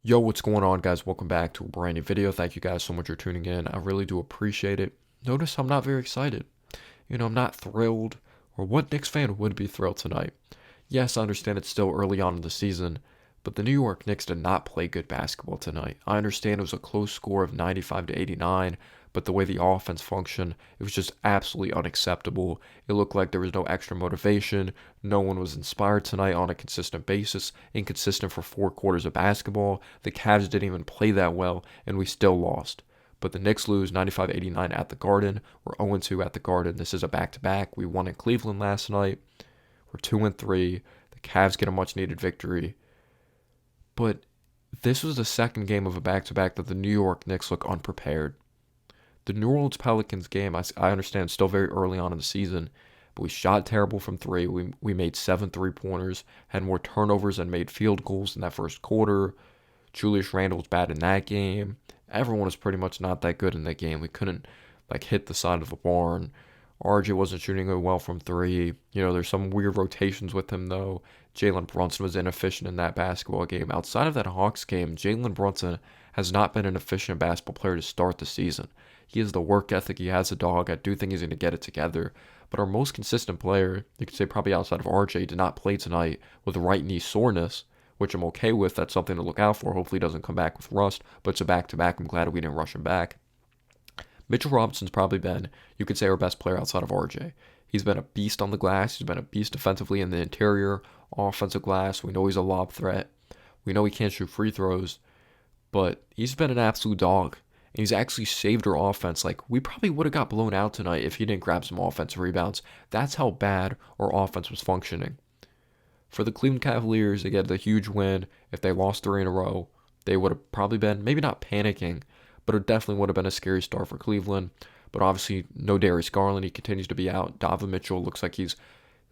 Yo, what's going on, guys? Welcome back to a brand new video. Thank you guys so much for tuning in. I really do appreciate it. Notice I'm not very excited. I'm not thrilled, or what Knicks fan would be thrilled tonight? Yes, I understand it's still early on in the season, but the New York Knicks did not play good basketball tonight. I understand it was a close score of 95 to 89, but the way the offense functioned, it was just absolutely unacceptable. It looked like there was no extra motivation. No one was inspired tonight on a consistent basis, inconsistent for 4 quarters of basketball. The Cavs didn't even play that well, and we still lost. But the Knicks lose 95-89 at the Garden. We're 0-2 at the Garden. This is a back-to-back. We won in Cleveland last night. We're 2-3. The Cavs get a much-needed victory. But this was the second game of a back-to-back that the New York Knicks look unprepared. The New Orleans Pelicans game, I understand, still very early on in the season, but we shot terrible from three. We made 7 3-pointers, had more turnovers than made field goals in that first quarter. Julius Randle was bad in that game. Everyone was pretty much not that good in that game. We couldn't hit the side of the barn. RJ wasn't shooting it well from three. There's some weird rotations with him though. Jalen Brunson was inefficient in that basketball game. Outside of that Hawks game, Jalen Brunson has not been an efficient basketball player to start the season. He has the work ethic. He has a dog. I do think he's going to get it together. But our most consistent player, you could say probably outside of RJ, did not play tonight with right knee soreness, which I'm okay with. That's something to look out for. Hopefully he doesn't come back with rust, but it's a back-to-back. I'm glad we didn't rush him back. Mitchell Robinson's probably been, you could say, our best player outside of RJ. He's been a beast on the glass. He's been a beast defensively in the interior, offensive glass. We know he's a lob threat. We know he can't shoot free throws, but he's been an absolute dog. And he's actually saved our offense. We probably would have got blown out tonight if he didn't grab some offensive rebounds. That's how bad our offense was functioning. For the Cleveland Cavaliers, they get the huge win. If they lost 3 in a row, they would have probably been, maybe not panicking, but it definitely would have been a scary start for Cleveland. But obviously, no Darius Garland. He continues to be out. Donovan Mitchell looks like he's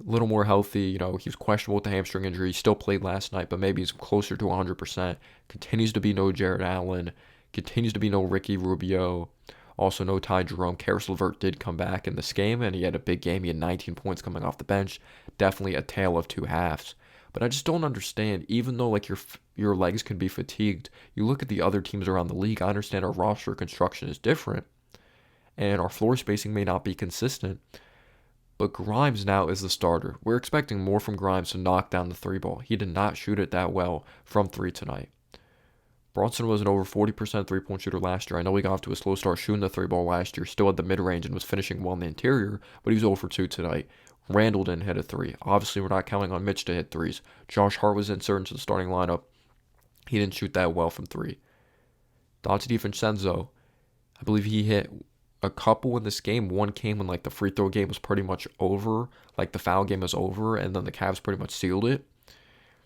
a little more healthy. He was questionable with the hamstring injury. He still played last night, but maybe he's closer to 100%. Continues to be no Jared Allen. Continues to be no Ricky Rubio. Also, no Ty Jerome. Karis LeVert did come back in this game, and he had a big game. He had 19 points coming off the bench. Definitely a tale of two halves. But I just don't understand. Even though your legs can be fatigued, you look at the other teams around the league. I understand our roster construction is different, and our floor spacing may not be consistent. But Grimes now is the starter. We're expecting more from Grimes to knock down the three ball. He did not shoot it that well from three tonight. Bronson was an over 40% three-point shooter last year. I know he got off to a slow start shooting the three ball last year, still had the mid-range and was finishing well in the interior, but he was 0 for 2 tonight. Randle didn't hit a three. Obviously, we're not counting on Mitch to hit threes. Josh Hart was inserted into the starting lineup. He didn't shoot that well from three. Dante DiVincenzo, I believe he hit a couple in this game. One came when the free throw game was pretty much over, the foul game was over, and then the Cavs pretty much sealed it.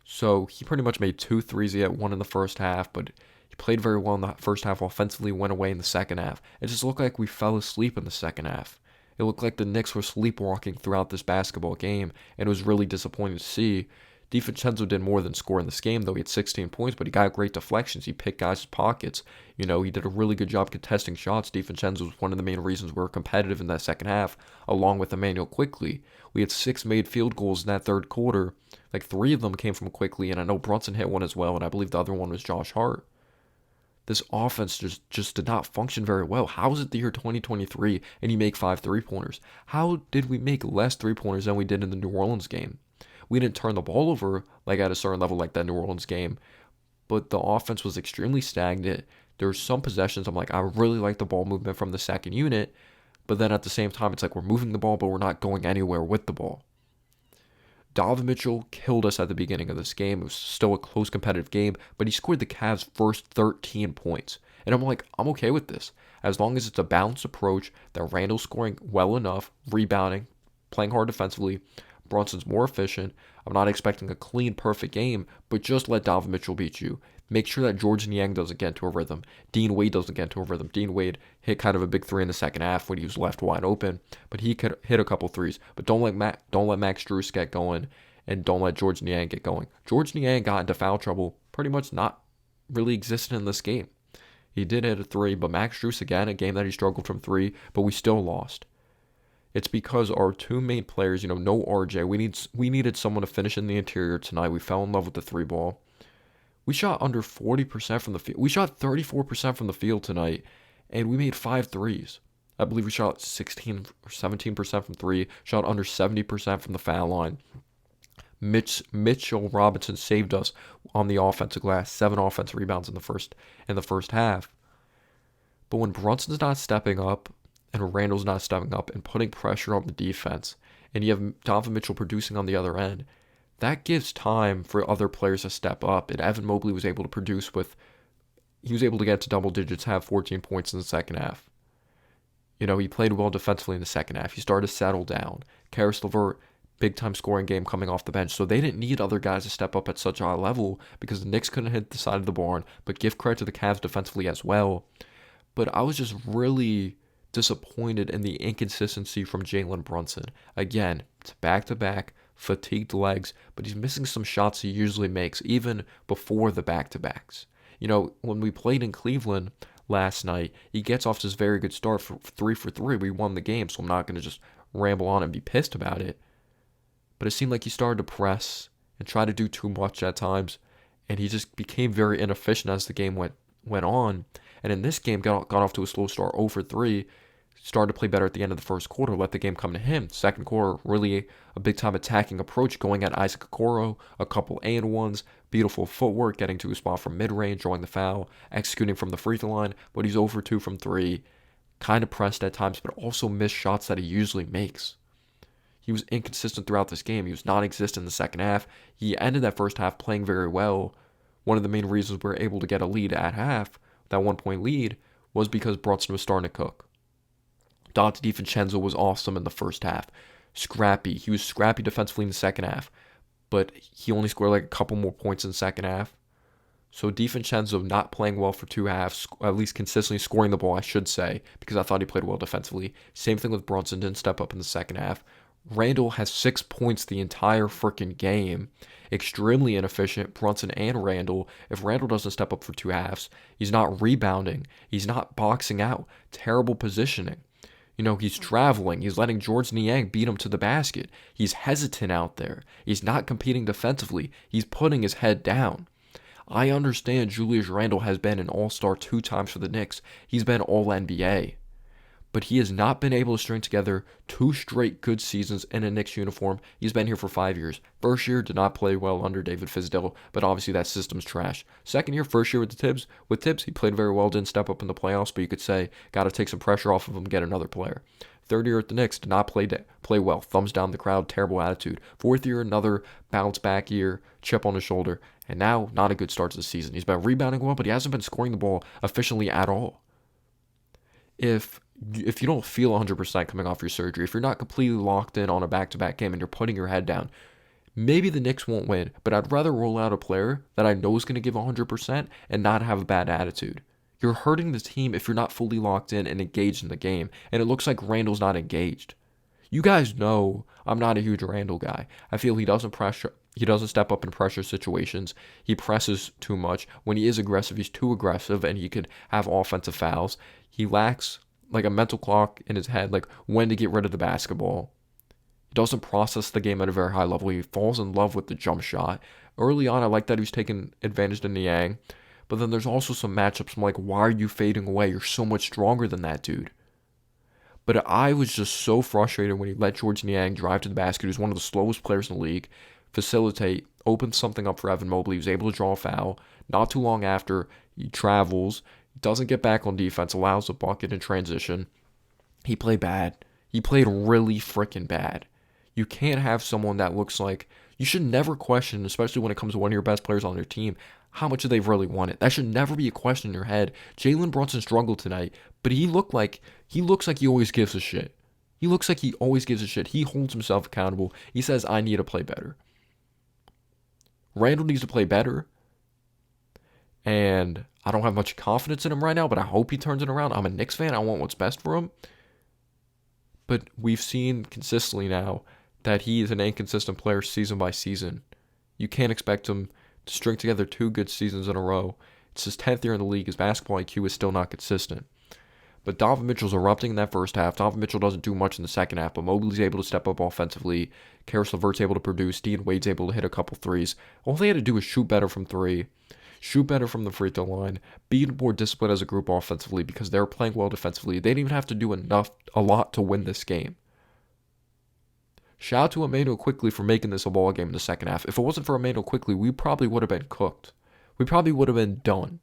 So he pretty much made 2 threes. He had one in the first half, but he played very well in the first half offensively, went away in the second half. It just looked like we fell asleep in the second half. It looked like the Knicks were sleepwalking throughout this basketball game, and it was really disappointing to see. DiVincenzo did more than score in this game, though. He had 16 points, but he got great deflections. He picked guys' pockets. He did a really good job contesting shots. DiVincenzo was one of the main reasons we were competitive in that second half, along with Emmanuel Quickley. We had 6 made field goals in that third quarter. 3 of them came from Quickley, and I know Brunson hit one as well, and I believe the other one was Josh Hart. This offense just did not function very well. How is it the year 2023 and you make 5 3-pointers? How did we make less 3-pointers than we did in the New Orleans game? We didn't turn the ball over at a certain level like that New Orleans game, but the offense was extremely stagnant. There were some possessions I'm I really like the ball movement from the second unit, but then at the same time it's we're moving the ball but we're not going anywhere with the ball. Donovan Mitchell killed us at the beginning of this game. It was still a close competitive game, but he scored the Cavs' first 13 points. And I'm okay with this. As long as it's a balanced approach, that Randle's scoring well enough, rebounding, playing hard defensively, Brunson's more efficient. I'm not expecting a clean, perfect game, but just let Donovan Mitchell beat you. Make sure that George Niang doesn't get into a rhythm. Dean Wade doesn't get into a rhythm. Dean Wade hit kind of a big three in the second half when he was left wide open, but he could hit a couple threes. But don't let Max Strus get going, and don't let George Niang get going. George Niang got into foul trouble, pretty much not really existed in this game. He did hit a three, but Max Strus again, a game that he struggled from three, but we still lost. It's because our two main players, no RJ. We needed someone to finish in the interior tonight. We fell in love with the three ball. We shot under 40% from the field. We shot 34% from the field tonight, and we made 5 threes. I believe we shot 16 or 17% from three, shot under 70% from the foul line. Mitchell Robinson saved us on the offensive glass, 7 offensive rebounds in the first half. But when Brunson's not stepping up and Randle's not stepping up and putting pressure on the defense, and you have Donovan Mitchell producing on the other end, that gives time for other players to step up. And Evan Mobley was able to produce he was able to get to double digits, have 14 points in the second half. He played well defensively in the second half. He started to settle down. Karis LeVert, big-time scoring game coming off the bench. So they didn't need other guys to step up at such a high level because the Knicks couldn't hit the side of the barn, but give credit to the Cavs defensively as well. But I was just really disappointed in the inconsistency from Jalen Brunson. Again, it's back-to-back, fatigued legs, but he's missing some shots he usually makes, even before the back-to-backs. When we played in Cleveland last night, he gets off this very good start for 3 for 3. We won the game, so I'm not going to just ramble on and be pissed about it. But it seemed like he started to press and try to do too much at times, and he just became very inefficient as the game went on. And in this game, got off to a slow start, 0 for 3, started to play better at the end of the first quarter, let the game come to him. Second quarter, really a big-time attacking approach, going at Isaac Okoro, a couple and-ones, beautiful footwork, getting to a spot from mid-range, drawing the foul, executing from the free throw line, but he's 0 for 2 from 3, kind of pressed at times, but also missed shots that he usually makes. He was inconsistent throughout this game. He was non-existent in the second half. He ended that first half playing very well. One of the main reasons we were able to get a lead at half, that 1-point lead, was because Brunson was starting to cook. Dante DiVincenzo was awesome in the first half. Scrappy. He was scrappy defensively in the second half, but he only scored like a couple more points in the second half. So DiVincenzo not playing well for 2 halves, at least consistently scoring the ball, I should say, because I thought he played well defensively. Same thing with Brunson, didn't step up in the second half. Randle has 6 points the entire freaking game. Extremely inefficient, Brunson and Randle. If Randle doesn't step up for 2 halves, he's not rebounding. He's not boxing out. Terrible positioning. He's traveling. He's letting George Niang beat him to the basket. He's hesitant out there. He's not competing defensively. He's putting his head down. I understand Julius Randle has been an all-star 2 times for the Knicks. He's been all-NBA. But he has not been able to string together 2 straight good seasons in a Knicks uniform. He's been here for 5 years. First year did not play well under David Fizdale, but obviously that system's trash. Second year, first year with Tibbs, he played very well, didn't step up in the playoffs, but you could say, got to take some pressure off of him, get another player. Third year at the Knicks, did not play well, thumbs down the crowd, terrible attitude. Fourth year, another bounce back year, chip on his shoulder, and now not a good start to the season. He's been rebounding well, but he hasn't been scoring the ball efficiently at all. If you don't feel 100% coming off your surgery, if you're not completely locked in on a back-to-back game and you're putting your head down, maybe the Knicks won't win, but I'd rather roll out a player that I know is going to give 100% and not have a bad attitude. You're hurting the team if you're not fully locked in and engaged in the game, and it looks like Randle's not engaged. You guys know I'm not a huge Randle guy. I feel he doesn't step up in pressure situations. He presses too much. When he is aggressive, he's too aggressive, and he could have offensive fouls. He lacks like a mental clock in his head, like when to get rid of the basketball. He doesn't process the game at a very high level. He falls in love with the jump shot. Early on, I like that he was taking advantage of Niang, but then there's also some matchups I'm like, why are you fading away? You're so much stronger than that dude. But I was just so frustrated when he let George Niang drive to the basket, who's one of the slowest players in the league, facilitate, open something up for Evan Mobley. He was able to draw a foul. Not too long after, he travels, doesn't get back on defense, allows a bucket in transition. He played bad. He played really freaking bad. You can't have someone that looks like... You should never question, especially when it comes to one of your best players on your team, how much do they really want it. That should never be a question in your head. Jalen Brunson struggled tonight, but he looks like he always gives a shit. He looks like he always gives a shit. He holds himself accountable. He says, I need to play better. Randle needs to play better. And I don't have much confidence in him right now, but I hope he turns it around. I'm a Knicks fan. I want what's best for him. But we've seen consistently now that he is an inconsistent player season by season. You can't expect him to string together 2 good seasons in a row. It's his 10th year in the league. His basketball IQ is still not consistent. But Donovan Mitchell's erupting in that first half. Donovan Mitchell doesn't do much in the second half, but Mobley's able to step up offensively. Karis LeVert's able to produce. Dean Wade's able to hit a couple threes. All they had to do was shoot better from 3. shoot better from the free throw line, be more disciplined as a group offensively because they were playing well defensively. They didn't even have to do a lot to win this game. Shout out to Emmanuel Quickly for making this a ball game in the second half. If it wasn't for Emmanuel Quickly, we probably would have been cooked. We probably would have been done.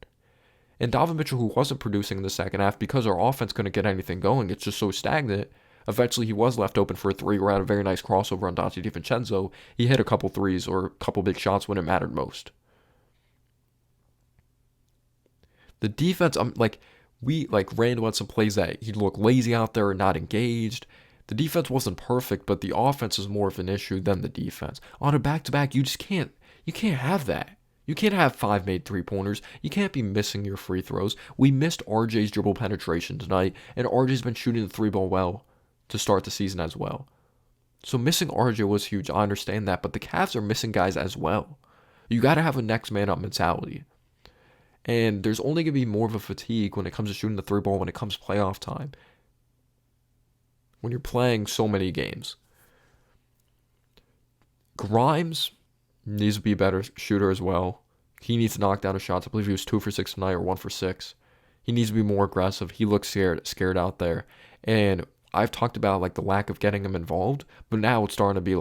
And Donovan Mitchell, who wasn't producing in the second half because our offense couldn't get anything going, it's just so stagnant. Eventually, he was left open for a three. We had a very nice crossover on Dante DiVincenzo. He hit a couple threes or a couple big shots when it mattered most. The defense, Randle had some plays that he'd look lazy out there and not engaged. The defense wasn't perfect, but the offense is more of an issue than the defense. On a back-to-back, you can't have that. You can't have 5 made three-pointers. You can't be missing your free throws. We missed RJ's dribble penetration tonight, and RJ's been shooting the three ball well to start the season as well. So missing RJ was huge. I understand that, but the Cavs are missing guys as well. You got to have a next man up mentality. And there's only going to be more of a fatigue when it comes to shooting the three ball when it comes playoff time. When you're playing so many games. Grimes needs to be a better shooter as well. He needs to knock down his shots. I believe he was 2 for 6 tonight or 1 for 6. He needs to be more aggressive. He looks scared out there. And I've talked about the lack of getting him involved, but now it's starting to be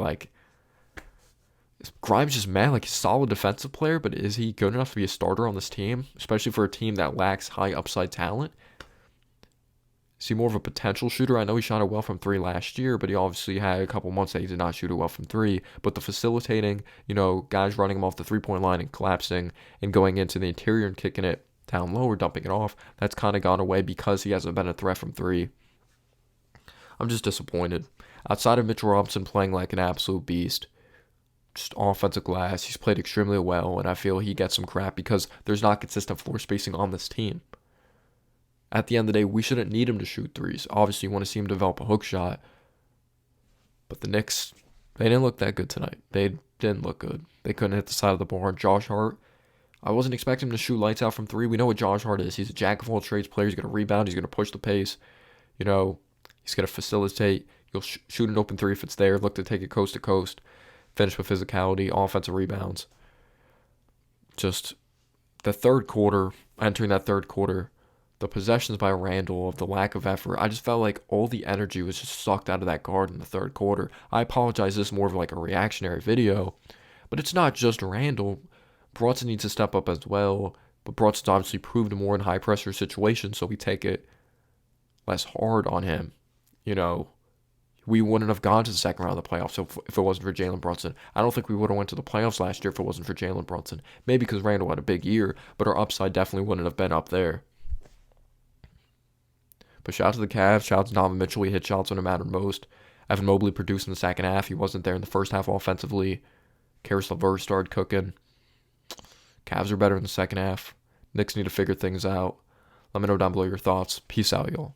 Grimes just he's a solid defensive player, but is he good enough to be a starter on this team, especially for a team that lacks high upside talent? Is he more of a potential shooter? I know he shot it well from 3 last year, but he obviously had a couple months that he did not shoot it well from 3. But the facilitating, guys running him off the three-point line and collapsing and going into the interior and kicking it down low or dumping it off, that's kind of gone away because he hasn't been a threat from 3. I'm just disappointed. Outside of Mitchell Robinson playing like an absolute beast, just offensive glass, he's played extremely well, and I feel he gets some crap because there's not consistent floor spacing on this team. At the end of the day, we shouldn't need him to shoot threes. Obviously, you want to see him develop a hook shot. But the Knicks, they didn't look that good tonight. They didn't look good. They couldn't hit the side of the barn. Josh Hart, I wasn't expecting him to shoot lights out from 3. We know what Josh Hart is. He's a jack of all trades player. He's going to rebound. He's going to push the pace. He's going to facilitate. He'll shoot an open 3 if it's there. Look to take it coast to coast. Finish with physicality, offensive rebounds. Just the third quarter, entering that third quarter, the possessions by Randle, of the lack of effort, I just felt like all the energy was just sucked out of that guard in the third quarter. I apologize, this is more of a reactionary video, but it's not just Randle. Brunson needs to step up as well, but Brunson's obviously proved more in high pressure situations, so we take it less hard on him. We wouldn't have gone to the second round of the playoffs if it wasn't for Jalen Brunson. I don't think we would have went to the playoffs last year if it wasn't for Jalen Brunson. Maybe because Randle had a big year, but our upside definitely wouldn't have been up there. But shout out to the Cavs. Shout out to Donovan Mitchell. He hit shots when it mattered most. Evan Mobley produced in the second half. He wasn't there in the first half offensively. Karis LeVert started cooking. Cavs are better in the second half. Knicks need to figure things out. Let me know down below your thoughts. Peace out, y'all.